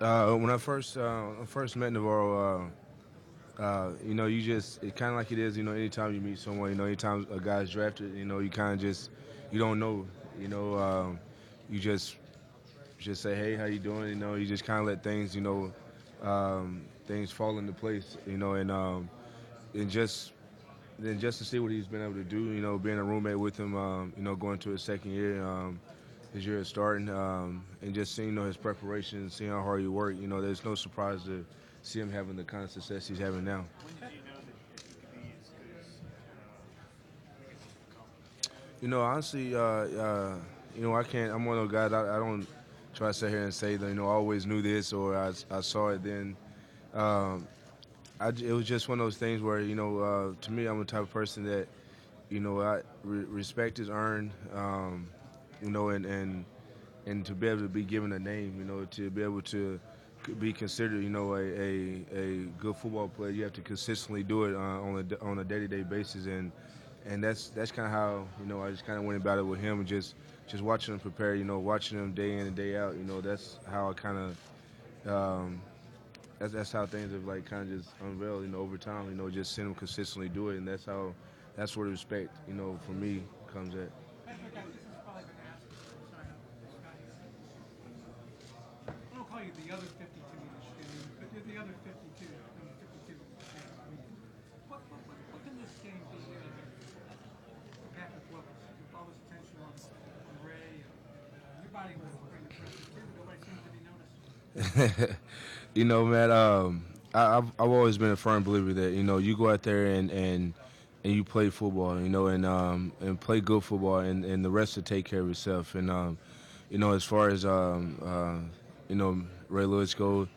When I first met Navarro, you just it kind of like it is. Anytime you meet someone, anytime a guy's drafted, you kind of just you don't know. You know, you just say, hey, how you doing? You just kind of let things, things fall into place. And just to see what he's been able to do. Being a roommate with him. Going to his second year. His year is starting, and just seeing his preparation, seeing how hard he worked. There's no surprise to see him having the kind of success he's having now. When did you know that he could be as good as I guess he's become? Honestly, I can't. I'm one of those guys. I don't try to sit here and say that I always knew this or I saw it then. Um, it was just one of those things where to me, I'm the type of person that respect is earned. And to be able to be given a name, to be able to be considered, a good football player, you have to consistently do it on a day-to-day basis, and that's kind of how I just kind of went about it with him, and just watching him prepare, watching him day in and day out, that's how I kind of that's how things have like kind of just unveiled, over time, just seeing him consistently do it, and that's where the respect, for me comes at. Guys, this has probably been asked before, so I know Scott, I don't call you the other 52 in the stadium, but you're the other 52, number 52 in the stadium. I mean, what can this game be for Patrick Willis with all this attention on Ray? Your body was pretty impressive too. Nobody seems to be noticing. Man, I've always been a firm believer that you go out there and you play football, and play good football, and the rest will take care of itself. And as far as Ray Lewis goes,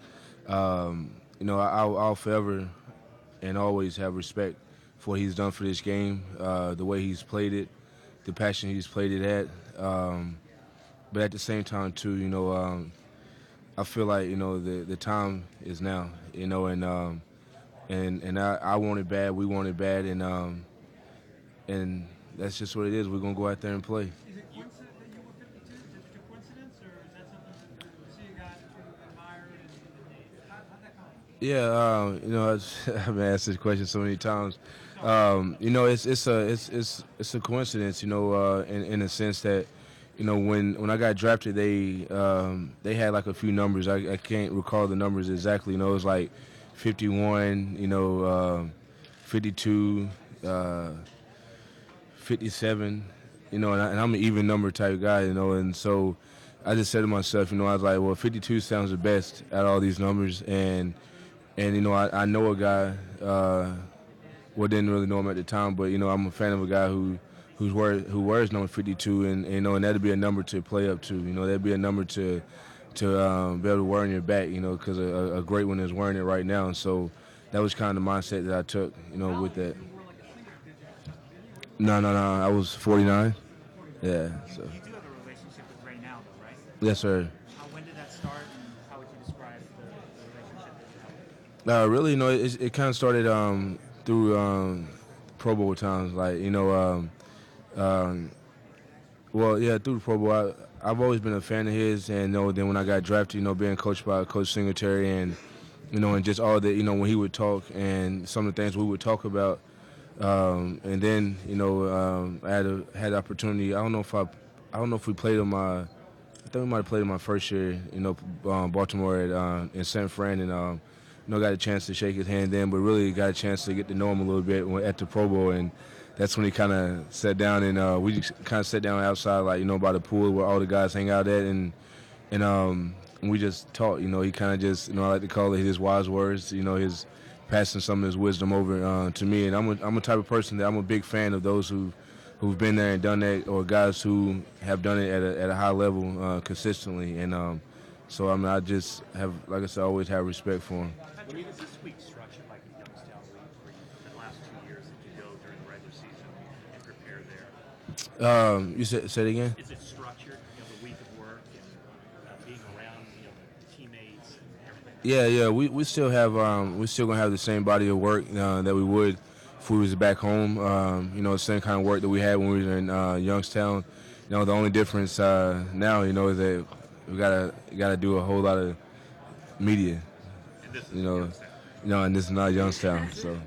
I'll forever and always have respect for what he's done for this game, the way he's played it, the passion he's played it at. But at the same time, too, I feel like the time is now, and I want it bad. We want it bad, and that's just what it is. We're gonna go out there and play. Is it coincidence that you were 52? Is it a coincidence, or is that something that you see a guy that you admired and how'd that come? I've been asked this question so many times. Sorry. It's a coincidence, in a sense that, when I got drafted, they had like a few numbers. I can't recall the numbers exactly. It was like 51, 52, 57, and I'm an even number type guy, and so I just said to myself, I was like, well, 52 sounds the best out of all these numbers, and I know a guy. Well, didn't really know him at the time, but I'm a fan of a guy who wears number 52, and that'd be a number to play up to. That'd be a number to be able to wear on your back. Because a great one is wearing it right now, and so that was kind of the mindset that I took. With that. You were like a singer, did you? Did you? No. I was 49. 49. Yeah. So You do have a relationship with Ray now, though, right? yes, sir. When did that start, and how would you describe the relationship that you have? Really, it kind of started through Pro Bowl times, like um, well, yeah, through the Pro Bowl. I've always been a fan of his, and then when I got drafted, being coached by Coach Singletary, and just all that, when he would talk and some of the things we would talk about, and then I had the opportunity. I don't know if we played in my, I think we might have played in my first year, Baltimore in San Fran, and got a chance to shake his hand then, but really got a chance to get to know him a little bit at the Pro Bowl, and that's when he kind of sat down, and we just kind of sat down outside, like by the pool where all the guys hang out at, and we just talked. He kind of just, I like to call it his wise words. His passing some of his wisdom over to me, and I'm a type of person that I'm a big fan of those who've been there and done that, or guys who have done it at a high level consistently, and so I just have, like I said, I always have respect for him. Patrick, is this week structured like a Youngstown week where you, for the last 2 years, that you go during the regular season and prepare there? You said it again. Is it structured, the week of work and being around, the teammates and everything? Yeah. We still have we still gonna have the same body of work that we would if we was back home. The same kind of work that we had when we were in Youngstown. The only difference now, is that we gotta do a whole lot of media. And this is You know, Youngstown. and this is not Youngstown. So